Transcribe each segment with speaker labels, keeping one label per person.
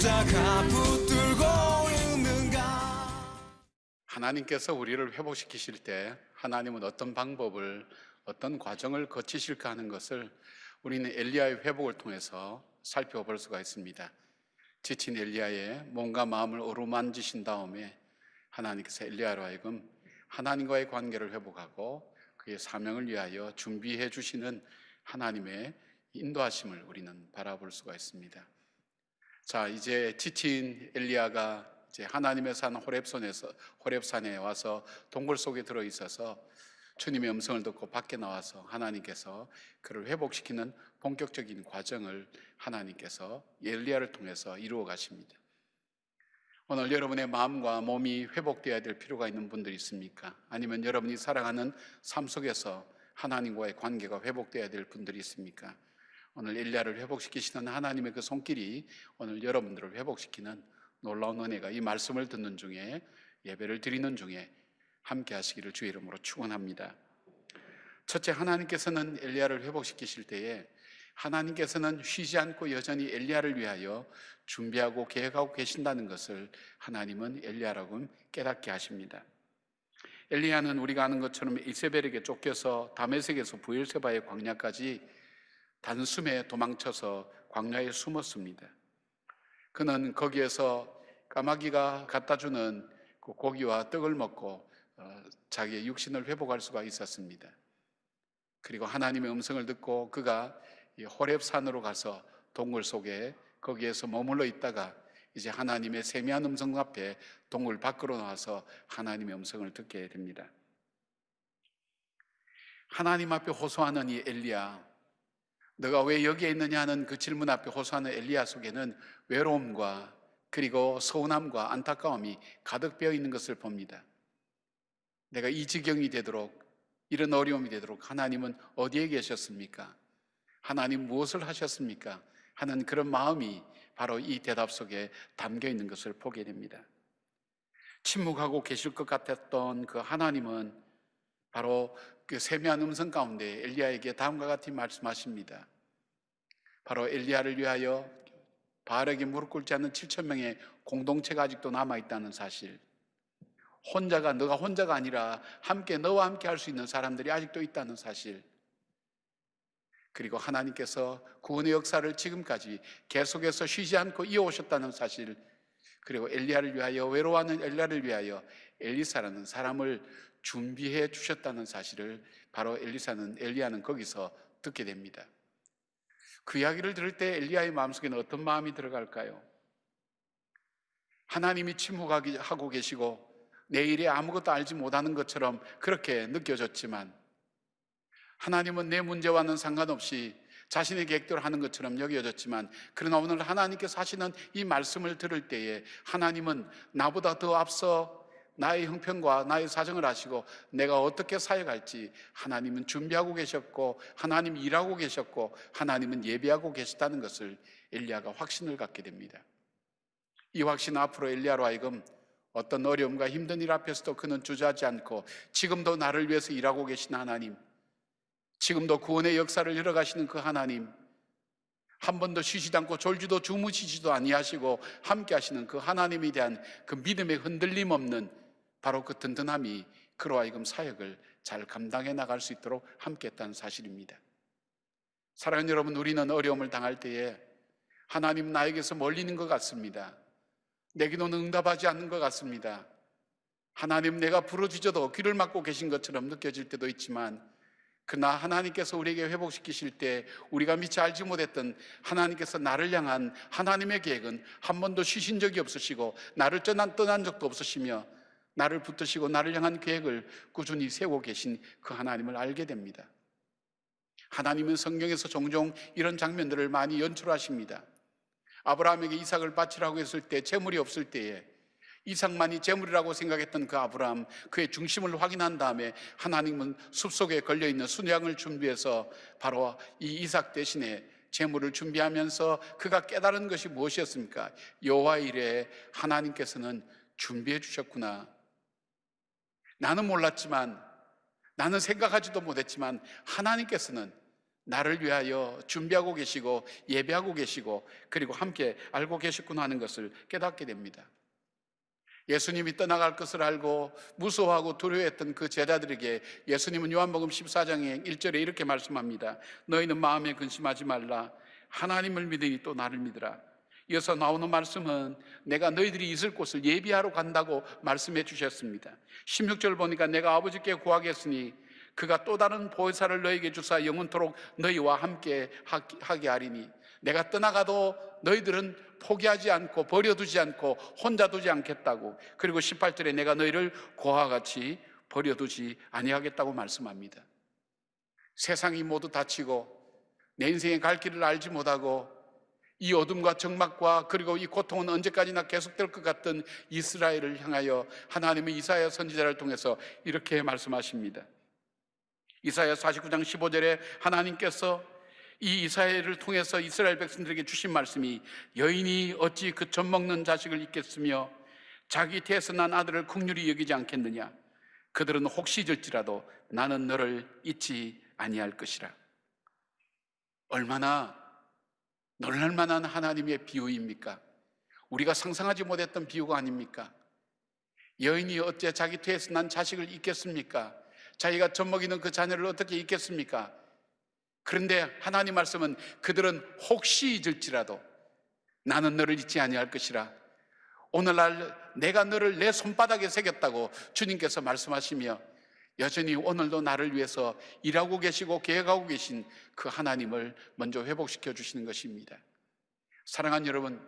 Speaker 1: 십자가 붙들고 있는가.
Speaker 2: 하나님께서 우리를 회복시키실 때 하나님은 어떤 방법을, 어떤 과정을 거치실까 하는 것을 우리는 엘리야의 회복을 통해서 살펴볼 수가 있습니다. 지친 엘리야의 몸과 마음을 어루만지신 다음에 하나님께서 엘리야로 하여금 하나님과의 관계를 회복하고 그의 사명을 위하여 준비해 주시는 하나님의 인도하심을 우리는 바라볼 수가 있습니다. 자, 이제 지친 엘리야가 이제 하나님의 산 호렙산에 와서 동굴 속에 들어 있어서 주님의 음성을 듣고 밖에 나와서 하나님께서 그를 회복시키는 본격적인 과정을 하나님께서 엘리야를 통해서 이루어 가십니다. 오늘 여러분의 마음과 몸이 회복되어야 될 필요가 있는 분들이 있습니까? 아니면 여러분이 살아가는 삶 속에서 하나님과의 관계가 회복되어야 될 분들이 있습니까? 오늘 엘리야를 회복시키시는 하나님의 그 손길이 오늘 여러분들을 회복시키는 놀라운 은혜가 이 말씀을 듣는 중에, 예배를 드리는 중에 함께 하시기를 주의 이름으로 축원합니다. 첫째, 하나님께서는 엘리야를 회복시키실 때에 하나님께서는 쉬지 않고 여전히 엘리야를 위하여 준비하고 계획하고 계신다는 것을 하나님은 엘리야라고 깨닫게 하십니다. 엘리야는 우리가 아는 것처럼 이세벨에게 쫓겨서 다메섹에서 브엘세바의 광야까지 단숨에 도망쳐서 광야에 숨었습니다. 그는 거기에서 까마귀가 갖다 주는 그 고기와 떡을 먹고 자기의 육신을 회복할 수가 있었습니다. 그리고 하나님의 음성을 듣고 그가 호렙산으로 가서 동굴 속에 거기에서 머물러 있다가 이제 하나님의 세미한 음성 앞에 동굴 밖으로 나와서 하나님의 음성을 듣게 됩니다. 하나님 앞에 호소하는 이 엘리야, 너가 왜 여기에 있느냐 하는 그 질문 앞에 호소하는 엘리야 속에는 외로움과 그리고 서운함과 안타까움이 가득 배어 있는 것을 봅니다. 내가 이 지경이 되도록, 이런 어려움이 되도록 하나님은 어디에 계셨습니까? 하나님 무엇을 하셨습니까? 하는 그런 마음이 바로 이 대답 속에 담겨 있는 것을 보게 됩니다. 침묵하고 계실 것 같았던 그 하나님은 바로 그 세미한 음성 가운데 엘리야에게 다음과 같이 말씀하십니다. 바로 엘리야를 위하여 바알에게 무릎 꿇지 않는 7,000명의 공동체가 아직도 남아있다는 사실, 너가 혼자가 아니라 함께 너와 함께 할 수 있는 사람들이 아직도 있다는 사실, 그리고 하나님께서 구원의 역사를 지금까지 계속해서 쉬지 않고 이어오셨다는 사실, 그리고 엘리야를 위하여, 외로워하는 엘리야를 위하여 엘리사라는 사람을 준비해 주셨다는 사실을 바로 엘리야는 거기서 듣게 됩니다. 그 이야기를 들을 때 엘리야의 마음속에는 어떤 마음이 들어갈까요? 하나님이 침묵하고 계시고 내일에 아무것도 알지 못하는 것처럼 그렇게 느껴졌지만, 하나님은 내 문제와는 상관없이 자신의 계획대로 하는 것처럼 여겨졌지만, 그러나 오늘 하나님께서 하시는 이 말씀을 들을 때에 하나님은 나보다 더 앞서 나의 형편과 나의 사정을 아시고 내가 어떻게 사역할지 하나님은 준비하고 계셨고, 하나님이 일하고 계셨고, 하나님은 예비하고 계시다는 것을 엘리야가 확신을 갖게 됩니다. 이 확신은 앞으로 엘리야로 하여금 어떤 어려움과 힘든 일 앞에서도 그는 주저하지 않고 지금도 나를 위해서 일하고 계신 하나님, 지금도 구원의 역사를 이뤄가시는 그 하나님, 한 번도 쉬지도 않고 졸지도 주무시지도 아니하시고 함께 하시는 그 하나님에 대한 그 믿음의 흔들림 없는 바로 그 든든함이 그로 하여금 사역을 잘 감당해 나갈 수 있도록 함께 했다는 사실입니다. 사랑하는 여러분, 우리는 어려움을 당할 때에 하나님 나에게서 멀리 있는 것 같습니다. 내 기도는 응답하지 않는 것 같습니다. 하나님 내가 부르짖어도 귀를 막고 계신 것처럼 느껴질 때도 있지만, 그러나 하나님께서 우리에게 회복시키실 때 우리가 미처 알지 못했던 하나님께서 나를 향한 하나님의 계획은 한 번도 쉬신 적이 없으시고 나를 떠난 적도 없으시며 나를 붙드시고 나를 향한 계획을 꾸준히 세우고 계신 그 하나님을 알게 됩니다. 하나님은 성경에서 종종 이런 장면들을 많이 연출하십니다. 아브라함에게 이삭을 바치라고 했을 때 재물이 없을 때에 이삭만이 재물이라고 생각했던 그 아브라함, 그의 중심을 확인한 다음에 하나님은 숲속에 걸려있는 순양을 준비해서 바로 이 이삭 대신에 재물을 준비하면서 그가 깨달은 것이 무엇이었습니까? 여호와의 일에 하나님께서는 준비해 주셨구나. 나는 몰랐지만, 나는 생각하지도 못했지만 하나님께서는 나를 위하여 준비하고 계시고 예배하고 계시고 그리고 함께 알고 계셨구나 하는 것을 깨닫게 됩니다. 예수님이 떠나갈 것을 알고 무서워하고 두려워했던 그 제자들에게 예수님은 요한복음 14장의 1절에 이렇게 말씀합니다. 너희는 마음에 근심하지 말라. 하나님을 믿으니 또 나를 믿으라. 이어서 나오는 말씀은 내가 너희들이 있을 곳을 예비하러 간다고 말씀해 주셨습니다. 16절 보니까 내가 아버지께 구하겠으니 그가 또 다른 보혜사를 너희에게 주사 영원토록 너희와 함께 하게 하리니 내가 떠나가도 너희들은 포기하지 않고 버려두지 않고 혼자 두지 않겠다고. 그리고 18절에 내가 너희를 고와 같이 버려두지 아니하겠다고 말씀합니다. 세상이 모두 닫히고 내 인생의 갈 길을 알지 못하고 이 어둠과 적막과 그리고 이 고통은 언제까지나 계속될 것 같던 이스라엘을 향하여 하나님의 이사야 선지자를 통해서 이렇게 말씀하십니다. 이사야 49장 15절에 하나님께서 이 이사야를 통해서 이스라엘 백성들에게 주신 말씀이 여인이 어찌 그 젖먹는 자식을 잊겠으며 자기 태에서 난 아들을 긍휼히 여기지 않겠느냐. 그들은 혹시 잊을지라도 나는 너를 잊지 아니할 것이라. 얼마나 놀랄만한 하나님의 비유입니까? 우리가 상상하지 못했던 비유가 아닙니까? 여인이 어째 자기 태에서 난 자식을 잊겠습니까? 자기가 젖먹이는 그 자녀를 어떻게 잊겠습니까? 그런데 하나님 말씀은 그들은 혹시 잊을지라도 나는 너를 잊지 아니할 것이라. 오늘날 내가 너를 내 손바닥에 새겼다고 주님께서 말씀하시며 여전히 오늘도 나를 위해서 일하고 계시고 계획하고 계신 그 하나님을 먼저 회복시켜 주시는 것입니다. 사랑하는 여러분,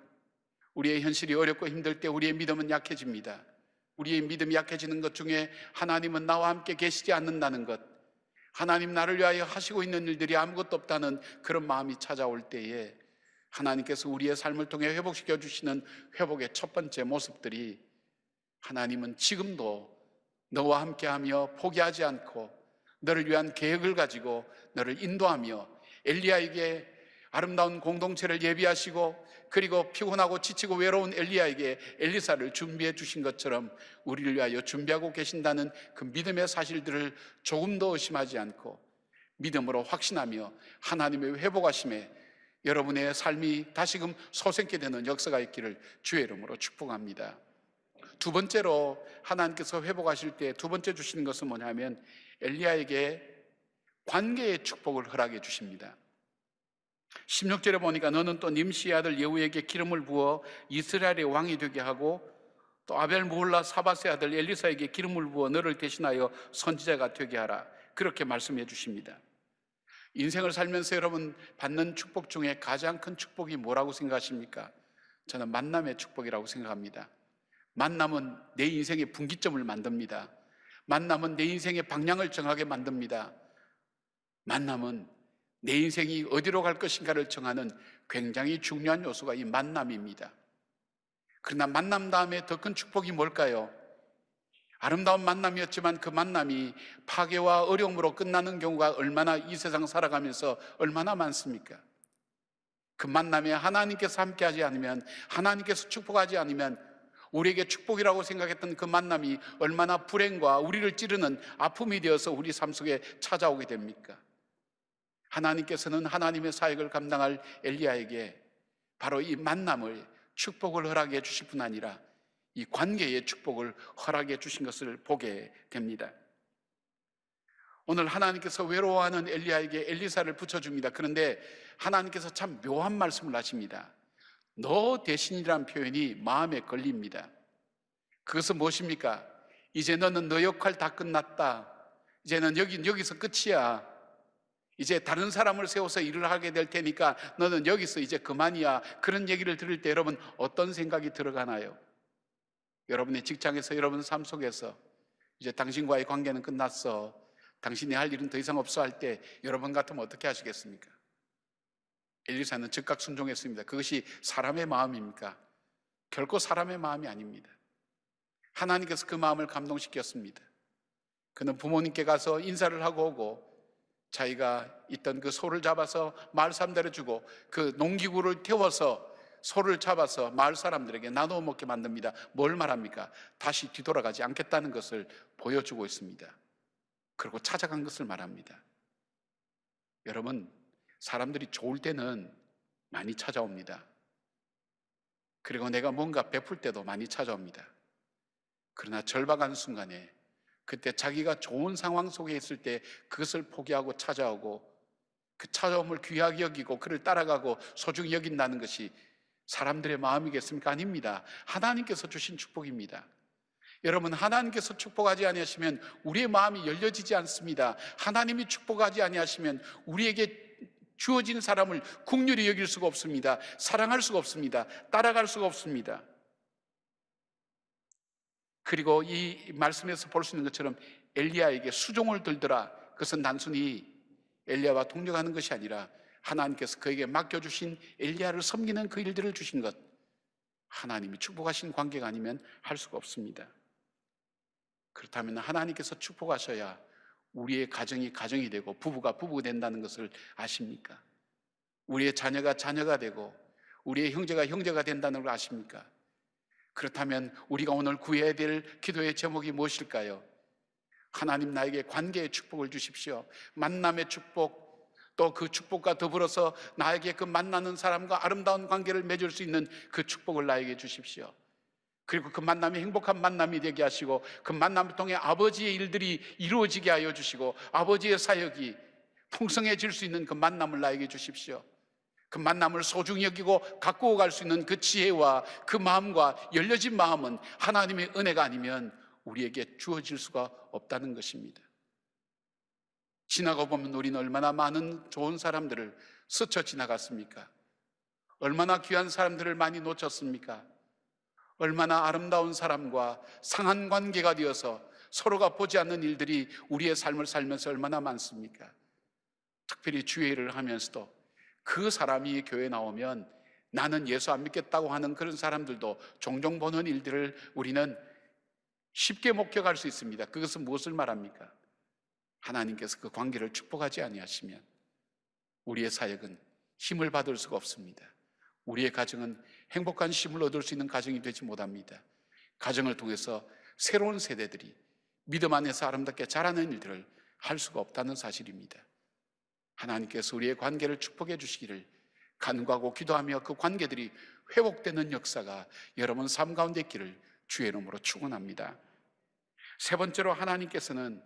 Speaker 2: 우리의 현실이 어렵고 힘들 때 우리의 믿음은 약해집니다. 우리의 믿음이 약해지는 것 중에 하나님은 나와 함께 계시지 않는다는 것, 하나님 나를 위하여 하시고 있는 일들이 아무것도 없다는 그런 마음이 찾아올 때에 하나님께서 우리의 삶을 통해 회복시켜 주시는 회복의 첫 번째 모습들이 하나님은 지금도 너와 함께하며 포기하지 않고 너를 위한 계획을 가지고 너를 인도하며 엘리야에게 아름다운 공동체를 예비하시고 그리고 피곤하고 지치고 외로운 엘리야에게 엘리사를 준비해 주신 것처럼 우리를 위하여 준비하고 계신다는 그 믿음의 사실들을 조금 더 의심하지 않고 믿음으로 확신하며 하나님의 회복하심에 여러분의 삶이 다시금 솟게 되는 역사가 있기를 주의 이름으로 축복합니다. 두 번째로 하나님께서 회복하실 때 두 번째 주시는 것은 뭐냐면 엘리야에게 관계의 축복을 허락해 주십니다. 16절에 보니까 너는 또 님시의 아들 예후에게 기름을 부어 이스라엘의 왕이 되게 하고 또 아벨 무홀라 사밧의 아들 엘리사에게 기름을 부어 너를 대신하여 선지자가 되게 하라. 그렇게 말씀해 주십니다. 인생을 살면서 여러분 받는 축복 중에 가장 큰 축복이 뭐라고 생각하십니까? 저는 만남의 축복이라고 생각합니다. 만남은 내 인생의 분기점을 만듭니다. 만남은 내 인생의 방향을 정하게 만듭니다. 만남은 내 인생이 어디로 갈 것인가를 정하는 굉장히 중요한 요소가 이 만남입니다. 그러나 만남 다음에 더 큰 축복이 뭘까요? 아름다운 만남이었지만 그 만남이 파괴와 어려움으로 끝나는 경우가 얼마나 이 세상 살아가면서 얼마나 많습니까? 그 만남에 하나님께서 함께하지 않으면, 하나님께서 축복하지 않으면 우리에게 축복이라고 생각했던 그 만남이 얼마나 불행과 우리를 찌르는 아픔이 되어서 우리 삶 속에 찾아오게 됩니까? 하나님께서는 하나님의 사역을 감당할 엘리야에게 바로 이 만남을 축복을 허락해 주실 뿐 아니라 이 관계의 축복을 허락해 주신 것을 보게 됩니다. 오늘 하나님께서 외로워하는 엘리야에게 엘리사를 붙여줍니다. 그런데 하나님께서 참 묘한 말씀을 하십니다. 너 대신이라는 표현이 마음에 걸립니다. 그것은 무엇입니까? 이제 너는 너 역할 다 끝났다. 이제는 여기서 끝이야. 이제 다른 사람을 세워서 일을 하게 될 테니까 너는 여기서 이제 그만이야. 그런 얘기를 들을 때 여러분 어떤 생각이 들어가나요? 여러분의 직장에서, 여러분 삶 속에서 이제 당신과의 관계는 끝났어, 당신이 할 일은 더 이상 없어 할 때 여러분 같으면 어떻게 하시겠습니까? 엘리사는 즉각 순종했습니다. 그것이 사람의 마음입니까? 결코 사람의 마음이 아닙니다. 하나님께서 그 마음을 감동시켰습니다. 그는 부모님께 가서 인사를 하고 오고 자기가 있던 그 소를 잡아서 마을 사람들에게 주고 그 농기구를 태워서 소를 잡아서 마을 사람들에게 나누어 먹게 만듭니다. 뭘 말합니까? 다시 뒤돌아가지 않겠다는 것을 보여주고 있습니다. 그리고 찾아간 것을 말합니다. 여러분, 사람들이 좋을 때는 많이 찾아옵니다. 그리고 내가 뭔가 베풀 때도 많이 찾아옵니다. 그러나 절박한 순간에, 그때 자기가 좋은 상황 속에 있을 때 그것을 포기하고 찾아오고 그 찾아옴을 귀하게 여기고 그를 따라가고 소중히 여긴다는 것이 사람들의 마음이겠습니까? 아닙니다. 하나님께서 주신 축복입니다. 여러분, 하나님께서 축복하지 아니하시면 우리의 마음이 열려지지 않습니다. 하나님이 축복하지 아니하시면 우리에게 주어진 사람을 긍휼히 여길 수가 없습니다. 사랑할 수가 없습니다. 따라갈 수가 없습니다. 그리고 이 말씀에서 볼 수 있는 것처럼 엘리야에게 수종을 들더라. 그것은 단순히 엘리야와 동력하는 것이 아니라 하나님께서 그에게 맡겨주신 엘리야를 섬기는 그 일들을 주신 것, 하나님이 축복하신 관계가 아니면 할 수가 없습니다. 그렇다면 하나님께서 축복하셔야 우리의 가정이 가정이 되고 부부가 부부가 된다는 것을 아십니까? 우리의 자녀가 자녀가 되고 우리의 형제가 형제가 된다는 걸 아십니까? 그렇다면 우리가 오늘 구해야 될 기도의 제목이 무엇일까요? 하나님, 나에게 관계의 축복을 주십시오. 만남의 축복, 또 그 축복과 더불어서 나에게 그 만나는 사람과 아름다운 관계를 맺을 수 있는 그 축복을 나에게 주십시오. 그리고 그 만남이 행복한 만남이 되게 하시고 그 만남을 통해 아버지의 일들이 이루어지게 하여 주시고 아버지의 사역이 풍성해질 수 있는 그 만남을 나에게 주십시오. 그 만남을 소중히 여기고 갖고 갈 수 있는 그 지혜와 그 마음과 열려진 마음은 하나님의 은혜가 아니면 우리에게 주어질 수가 없다는 것입니다. 지나가 보면 우리는 얼마나 많은 좋은 사람들을 스쳐 지나갔습니까? 얼마나 귀한 사람들을 많이 놓쳤습니까? 얼마나 아름다운 사람과 상한 관계가 되어서 서로가 보지 않는 일들이 우리의 삶을 살면서 얼마나 많습니까? 특별히 주일을 하면서도 그 사람이 교회에 나오면 나는 예수 안 믿겠다고 하는 그런 사람들도 종종 보는 일들을 우리는 쉽게 목격할 수 있습니다. 그것은 무엇을 말합니까? 하나님께서 그 관계를 축복하지 아니하시면 우리의 사역은 힘을 받을 수가 없습니다. 우리의 가정은 행복한 쉼을 얻을 수 있는 가정이 되지 못합니다. 가정을 통해서 새로운 세대들이 믿음 안에서 아름답게 자라는 일들을 할 수가 없다는 사실입니다. 하나님께서 우리의 관계를 축복해 주시기를 간구하고 기도하며 그 관계들이 회복되는 역사가 여러분 삶 가운데 있기를 주의 이름으로 축원합니다. 세 번째로, 하나님께서는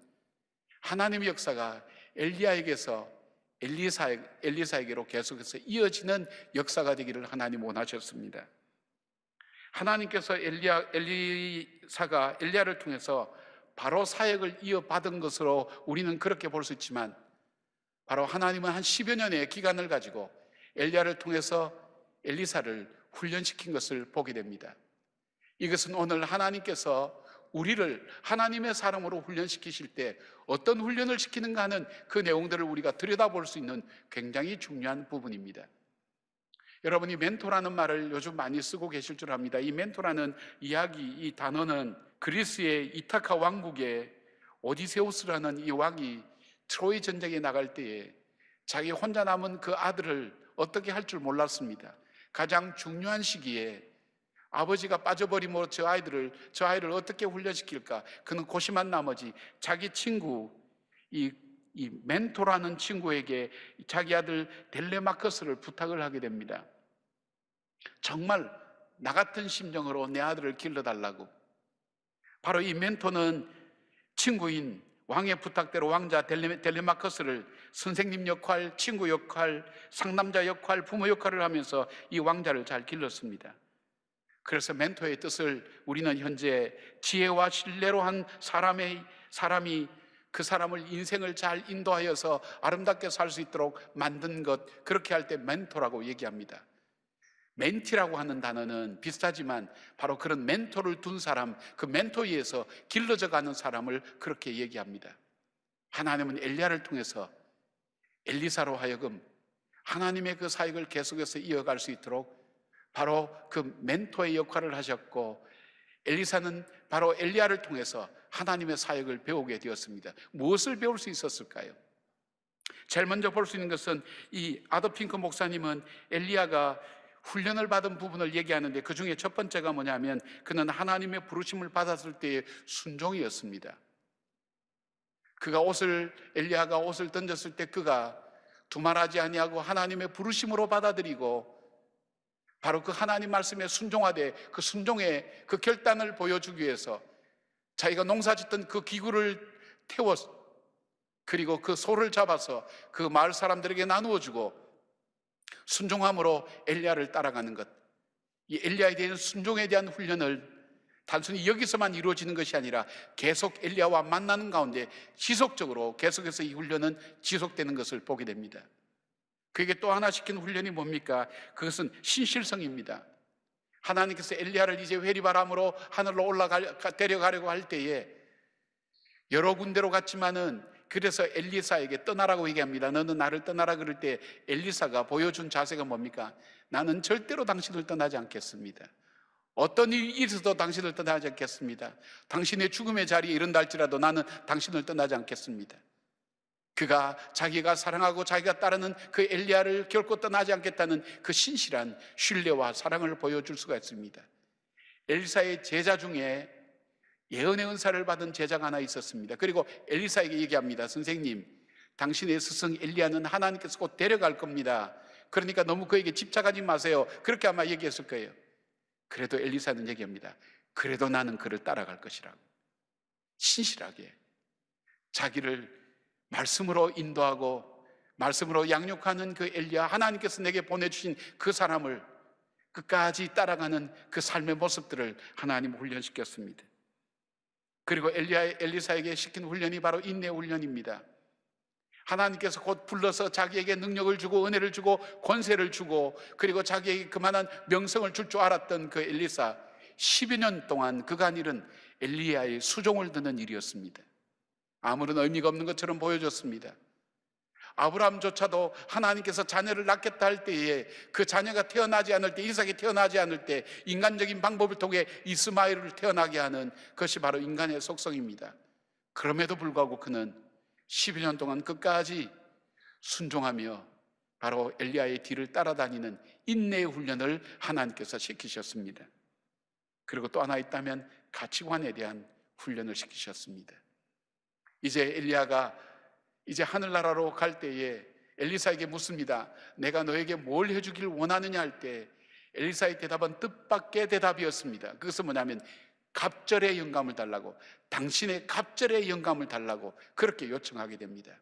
Speaker 2: 하나님의 역사가 엘리야에게서 엘리사에게로 계속해서 이어지는 역사가 되기를 하나님 원하셨습니다. 하나님께서 엘리사가 엘리야를 통해서 바로 사역을 이어받은 것으로 우리는 그렇게 볼 수 있지만, 바로 하나님은 한 10여 년의 기간을 가지고 엘리야를 통해서 엘리사를 훈련시킨 것을 보게 됩니다. 이것은 오늘 하나님께서 우리를 하나님의 사람으로 훈련시키실 때 어떤 훈련을 시키는가 하는 그 내용들을 우리가 들여다볼 수 있는 굉장히 중요한 부분입니다. 여러분이 멘토라는 말을 요즘 많이 쓰고 계실 줄 압니다. 이 멘토라는 이야기, 이 단어는 그리스의 이타카 왕국의 오디세우스라는 이 왕이 트로이 전쟁에 나갈 때에 자기 혼자 남은 그 아들을 어떻게 할 줄 몰랐습니다. 가장 중요한 시기에 아버지가 빠져버리면 저 아이를 어떻게 훈련시킬까? 그는 고심한 나머지 자기 친구, 이 멘토라는 친구에게 자기 아들 델레마커스를 부탁을 하게 됩니다. 정말 나 같은 심정으로 내 아들을 길러달라고. 바로 이 멘토는 친구인 왕의 부탁대로 왕자 델레마커스를 선생님 역할, 친구 역할, 상남자 역할, 부모 역할을 하면서 이 왕자를 잘 길렀습니다. 그래서 멘토의 뜻을 우리는 현재 지혜와 신뢰로 한 사람이 그 사람을 인생을 잘 인도하여서 아름답게 살 수 있도록 만든 것, 그렇게 할 때 멘토라고 얘기합니다. 멘티라고 하는 단어는 비슷하지만 바로 그런 멘토를 둔 사람, 그 멘토에 의해서 길러져 가는 사람을 그렇게 얘기합니다. 하나님은 엘리야를 통해서 엘리사로 하여금 하나님의 그 사역을 계속해서 이어갈 수 있도록 바로 그 멘토의 역할을 하셨고, 엘리사는 바로 엘리야를 통해서 하나님의 사역을 배우게 되었습니다. 무엇을 배울 수 있었을까요? 제일 먼저 볼 수 있는 것은 이 아더핑크 목사님은 엘리야가 훈련을 받은 부분을 얘기하는데 그 중에 첫 번째가 뭐냐면 그는 하나님의 부르심을 받았을 때의 순종이었습니다. 엘리야가 옷을 던졌을 때 그가 두말하지 아니하고 하나님의 부르심으로 받아들이고 바로 그 하나님 말씀에 순종하되 그 순종의 그 결단을 보여주기 위해서 자기가 농사짓던 그 기구를 태워서 그리고 그 소를 잡아서 그 마을 사람들에게 나누어 주고 순종함으로 엘리야를 따라가는 것, 이 엘리야에 대한 순종에 대한 훈련을 단순히 여기서만 이루어지는 것이 아니라 계속 엘리야와 만나는 가운데 지속적으로 계속해서 이 훈련은 지속되는 것을 보게 됩니다. 그에게 또 하나 시킨 훈련이 뭡니까? 그것은 신실성입니다. 하나님께서 엘리야를 이제 회리바람으로 하늘로 데려가려고 할 때에 여러 군데로 갔지만은 그래서 엘리사에게 떠나라고 얘기합니다. 너는 나를 떠나라 그럴 때 엘리사가 보여준 자세가 뭡니까? 나는 절대로 당신을 떠나지 않겠습니다. 어떤 일이 있어도 당신을 떠나지 않겠습니다. 당신의 죽음의 자리에 이른다 할지라도 나는 당신을 떠나지 않겠습니다. 그가 자기가 사랑하고 자기가 따르는 그 엘리야를 결코 떠나지 않겠다는 그 신실한 신뢰와 사랑을 보여줄 수가 있습니다. 엘리사의 제자 중에 예언의 은사를 받은 제자가 하나 있었습니다. 그리고 엘리사에게 얘기합니다. 선생님, 당신의 스승 엘리야는 하나님께서 곧 데려갈 겁니다. 그러니까 너무 그에게 집착하지 마세요. 그렇게 아마 얘기했을 거예요. 그래도 엘리사는 얘기합니다. 그래도 나는 그를 따라갈 것이라고. 신실하게 자기를 말씀으로 인도하고 말씀으로 양육하는 그 엘리야, 하나님께서 내게 보내주신 그 사람을 끝까지 따라가는 그 삶의 모습들을 하나님 훈련시켰습니다. 그리고 엘리사에게 시킨 훈련이 바로 인내 훈련입니다. 하나님께서 곧 불러서 자기에게 능력을 주고 은혜를 주고 권세를 주고 그리고 자기에게 그만한 명성을 줄 줄 알았던 그 엘리사, 10여 년 동안 그간 일은 엘리야의 수종을 듣는 일이었습니다. 아무런 의미가 없는 것처럼 보여졌습니다. 아브라함조차도 하나님께서 자녀를 낳겠다 할 때에 그 자녀가 태어나지 않을 때, 이삭이 태어나지 않을 때 인간적인 방법을 통해 이스마엘을 태어나게 하는 것이 바로 인간의 속성입니다. 그럼에도 불구하고 그는 12년 동안 끝까지 순종하며 바로 엘리야의 뒤를 따라다니는 인내의 훈련을 하나님께서 시키셨습니다. 그리고 또 하나 있다면 가치관에 대한 훈련을 시키셨습니다. 이제 엘리야가 이제 하늘나라로 갈 때에 엘리사에게 묻습니다. 내가 너에게 뭘 해주길 원하느냐 할 때 엘리사의 대답은 뜻밖의 대답이었습니다. 그것은 뭐냐면 갑절의 영감을 달라고, 당신의 갑절의 영감을 달라고 그렇게 요청하게 됩니다.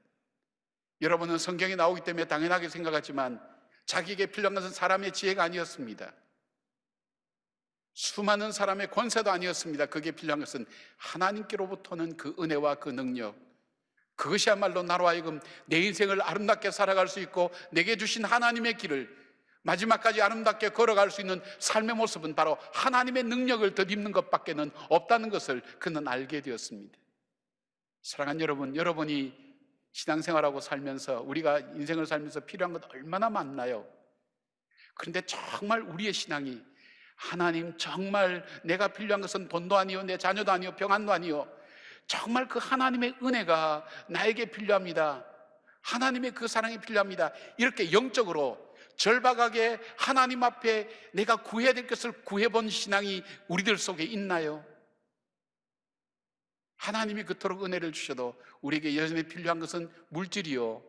Speaker 2: 여러분은 성경에 나오기 때문에 당연하게 생각하지만 자기에게 필요한 것은 사람의 지혜가 아니었습니다. 수많은 사람의 권세도 아니었습니다. 그게 필요한 것은 하나님께로부터는 그 은혜와 그 능력, 그것이야말로 나로 하여금 내 인생을 아름답게 살아갈 수 있고 내게 주신 하나님의 길을 마지막까지 아름답게 걸어갈 수 있는 삶의 모습은 바로 하나님의 능력을 덧입는 것밖에는 없다는 것을 그는 알게 되었습니다. 사랑하는 여러분, 여러분이 신앙생활하고 살면서, 우리가 인생을 살면서 필요한 것 얼마나 많나요? 그런데 정말 우리의 신앙이 하나님, 정말 내가 필요한 것은 돈도 아니요, 내 자녀도 아니요, 평안도 아니요, 정말 그 하나님의 은혜가 나에게 필요합니다. 하나님의 그 사랑이 필요합니다. 이렇게 영적으로 절박하게 하나님 앞에 내가 구해야 될 것을 구해본 신앙이 우리들 속에 있나요? 하나님이 그토록 은혜를 주셔도 우리에게 여전히 필요한 것은 물질이요,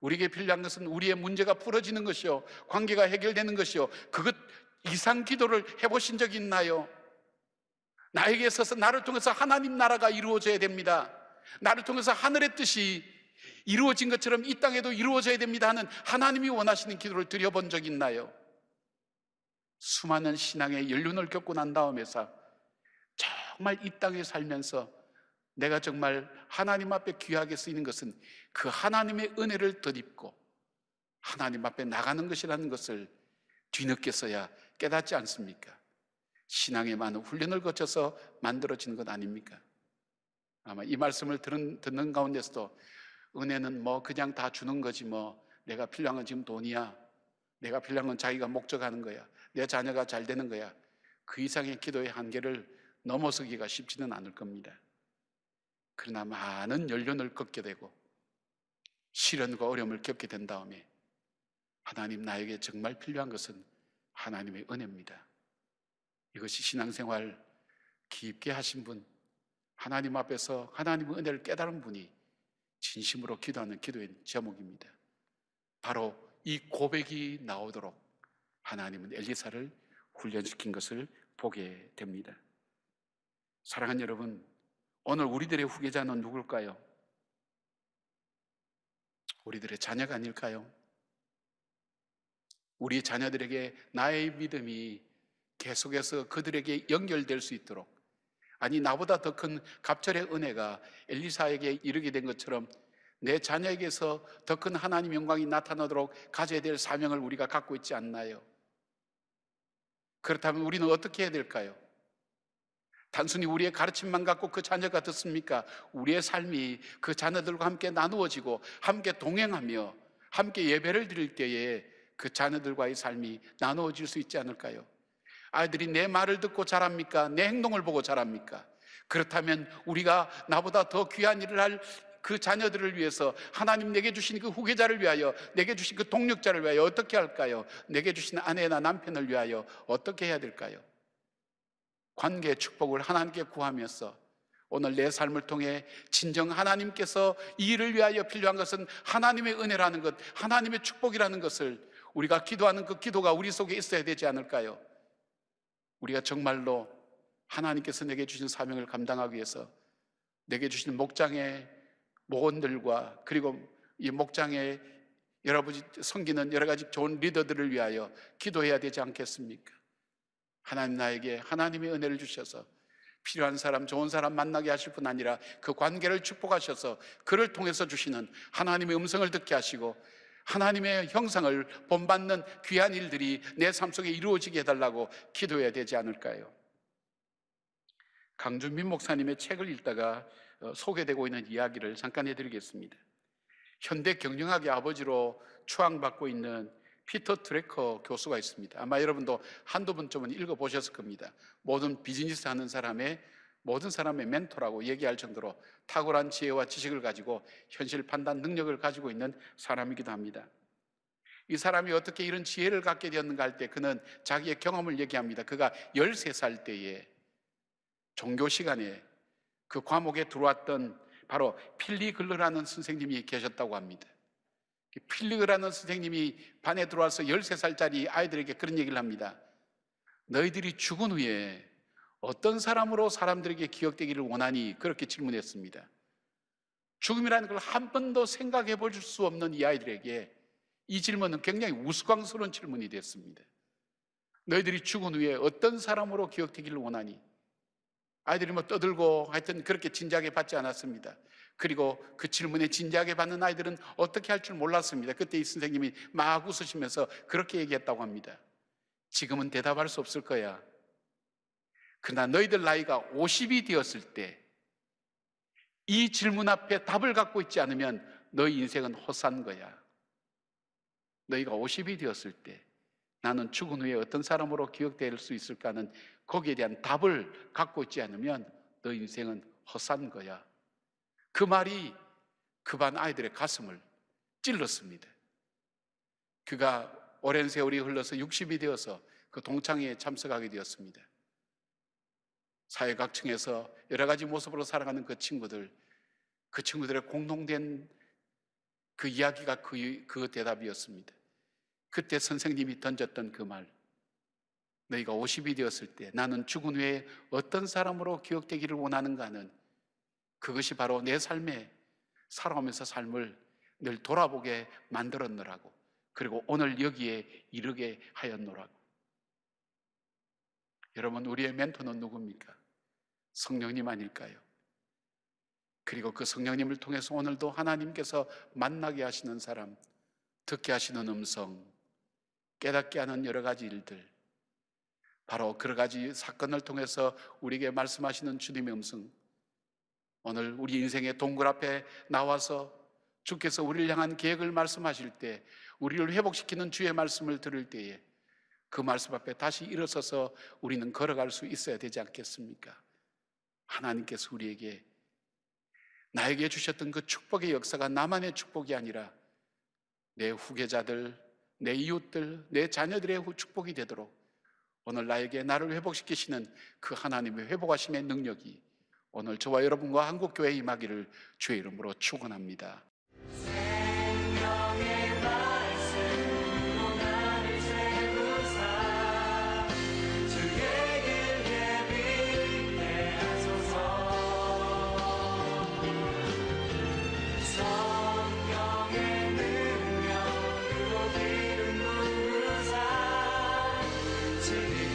Speaker 2: 우리에게 필요한 것은 우리의 문제가 풀어지는 것이요, 관계가 해결되는 것이요, 그것 이상 기도를 해보신 적이 있나요? 나에게 있어서 나를 통해서 하나님 나라가 이루어져야 됩니다. 나를 통해서 하늘의 뜻이 이루어진 것처럼 이 땅에도 이루어져야 됩니다 하는 하나님이 원하시는 기도를 드려본 적이 있나요? 수많은 신앙의 연륜을 겪고 난 다음에서 정말 이 땅에 살면서 내가 정말 하나님 앞에 귀하게 쓰이는 것은 그 하나님의 은혜를 덧입고 하나님 앞에 나가는 것이라는 것을 뒤늦게서야 깨닫지 않습니까? 신앙의 많은 훈련을 거쳐서 만들어지는 것 아닙니까? 아마 이 말씀을 듣는 가운데서도 은혜는 뭐 그냥 다 주는 거지, 뭐 내가 필요한 건 지금 돈이야, 내가 필요한 건 자기가 목적하는 거야, 내 자녀가 잘 되는 거야, 그 이상의 기도의 한계를 넘어서기가 쉽지는 않을 겁니다. 그러나 많은 연륜을 겪게 되고 시련과 어려움을 겪게 된 다음에 하나님, 나에게 정말 필요한 것은 하나님의 은혜입니다. 이것이 신앙생활 깊게 하신 분, 하나님 앞에서 하나님의 은혜를 깨달은 분이 진심으로 기도하는 기도의 제목입니다. 바로 이 고백이 나오도록 하나님은 엘리사를 훈련시킨 것을 보게 됩니다. 사랑하는 여러분, 오늘 우리들의 후계자는 누굴까요? 우리들의 자녀가 아닐까요? 우리 자녀들에게 나의 믿음이 계속해서 그들에게 연결될 수 있도록, 아니 나보다 더 큰 갑절의 은혜가 엘리사에게 이르게 된 것처럼 내 자녀에게서 더 큰 하나님 영광이 나타나도록 가져야 될 사명을 우리가 갖고 있지 않나요? 그렇다면 우리는 어떻게 해야 될까요? 단순히 우리의 가르침만 갖고 그 자녀가 듣습니까? 우리의 삶이 그 자녀들과 함께 나누어지고 함께 동행하며 함께 예배를 드릴 때에 그 자녀들과의 삶이 나누어질 수 있지 않을까요? 아이들이 내 말을 듣고 자랍니까? 내 행동을 보고 자랍니까? 그렇다면 우리가 나보다 더 귀한 일을 할 그 자녀들을 위해서 하나님 내게 주신 그 후계자를 위하여, 내게 주신 그 동력자를 위하여 어떻게 할까요? 내게 주신 아내나 남편을 위하여 어떻게 해야 될까요? 관계의 축복을 하나님께 구하면서 오늘 내 삶을 통해 진정 하나님께서 이 일을 위하여 필요한 것은 하나님의 은혜라는 것, 하나님의 축복이라는 것을 우리가 기도하는 그 기도가 우리 속에 있어야 되지 않을까요? 우리가 정말로 하나님께서 내게 주신 사명을 감당하기 위해서 내게 주신 목장의 목원들과 그리고 이 목장에 여러분이 섬기는 여러 가지 좋은 리더들을 위하여 기도해야 되지 않겠습니까? 하나님 나에게 하나님의 은혜를 주셔서 필요한 사람, 좋은 사람 만나게 하실 뿐 아니라 그 관계를 축복하셔서 그를 통해서 주시는 하나님의 음성을 듣게 하시고 하나님의 형상을 본받는 귀한 일들이 내 삶 속에 이루어지게 해달라고 기도해야 되지 않을까요? 강준민 목사님의 책을 읽다가 소개되고 있는 이야기를 잠깐 해드리겠습니다. 현대 경영학의 아버지로 추앙받고 있는 피터 트래커 교수가 있습니다. 아마 여러분도 한두 번쯤은 읽어보셨을 겁니다. 모든 비즈니스 하는 사람의 모든 사람의 멘토라고 얘기할 정도로 탁월한 지혜와 지식을 가지고 현실 판단 능력을 가지고 있는 사람이기도 합니다. 이 사람이 어떻게 이런 지혜를 갖게 되었는가 할 때 그는 자기의 경험을 얘기합니다. 그가 13살 때에 종교 시간에 그 과목에 들어왔던 바로 필리글러라는 선생님이 계셨다고 합니다. 필리그라는 선생님이 반에 들어와서 13살짜리 아이들에게 그런 얘기를 합니다. 너희들이 죽은 후에 어떤 사람으로 사람들에게 기억되기를 원하니? 그렇게 질문했습니다. 죽음이라는 걸 한 번도 생각해 볼 수 없는 이 아이들에게 이 질문은 굉장히 우스꽝스러운 질문이 됐습니다. 너희들이 죽은 후에 어떤 사람으로 기억되기를 원하니? 아이들이 떠들고 하여튼 그렇게 진지하게 받지 않았습니다. 그리고 그 질문에 진지하게 받는 아이들은 어떻게 할 줄 몰랐습니다. 그때 이 선생님이 막 웃으시면서 그렇게 얘기했다고 합니다. 지금은 대답할 수 없을 거야. 그러나 너희들 나이가 50이 되었을 때 이 질문 앞에 답을 갖고 있지 않으면 너희 인생은 헛산 거야. 너희가 50이 되었을 때 나는 죽은 후에 어떤 사람으로 기억될 수 있을까 하는 거기에 대한 답을 갖고 있지 않으면 너희 인생은 헛산 거야. 그 말이 그 반 아이들의 가슴을 찔렀습니다. 그가 오랜 세월이 흘러서 60이 되어서 그 동창회에 참석하게 되었습니다. 사회각층에서 여러 가지 모습으로 살아가는 그 친구들의 공통된 그 이야기가 그 대답이었습니다. 그때 선생님이 던졌던 그 말, 너희가 50이 되었을 때 나는 죽은 후에 어떤 사람으로 기억되기를 원하는가 하는 그것이 바로 내 삶에 살아오면서 삶을 늘 돌아보게 만들었노라고, 그리고 오늘 여기에 이르게 하였노라고. 여러분, 우리의 멘토는 누굽니까? 성령님 아닐까요? 그리고 그 성령님을 통해서 오늘도 하나님께서 만나게 하시는 사람, 듣게 하시는 음성, 깨닫게 하는 여러 가지 일들, 바로 여러 가지 사건을 통해서 우리에게 말씀하시는 주님의 음성, 오늘 우리 인생의 동굴 앞에 나와서 주께서 우리를 향한 계획을 말씀하실 때, 우리를 회복시키는 주의 말씀을 들을 때에 그 말씀 앞에 다시 일어서서 우리는 걸어갈 수 있어야 되지 않겠습니까? 하나님께서 우리에게 나에게 주셨던 그 축복의 역사가 나만의 축복이 아니라 내 후계자들, 내 이웃들, 내 자녀들의 축복이 되도록 오늘 나를 회복시키시는 그 하나님의 회복하심의 능력이 오늘 저와 여러분과 한국교회에 임하기를 주의 이름으로 축원합니다.
Speaker 1: 생명의 말 다스리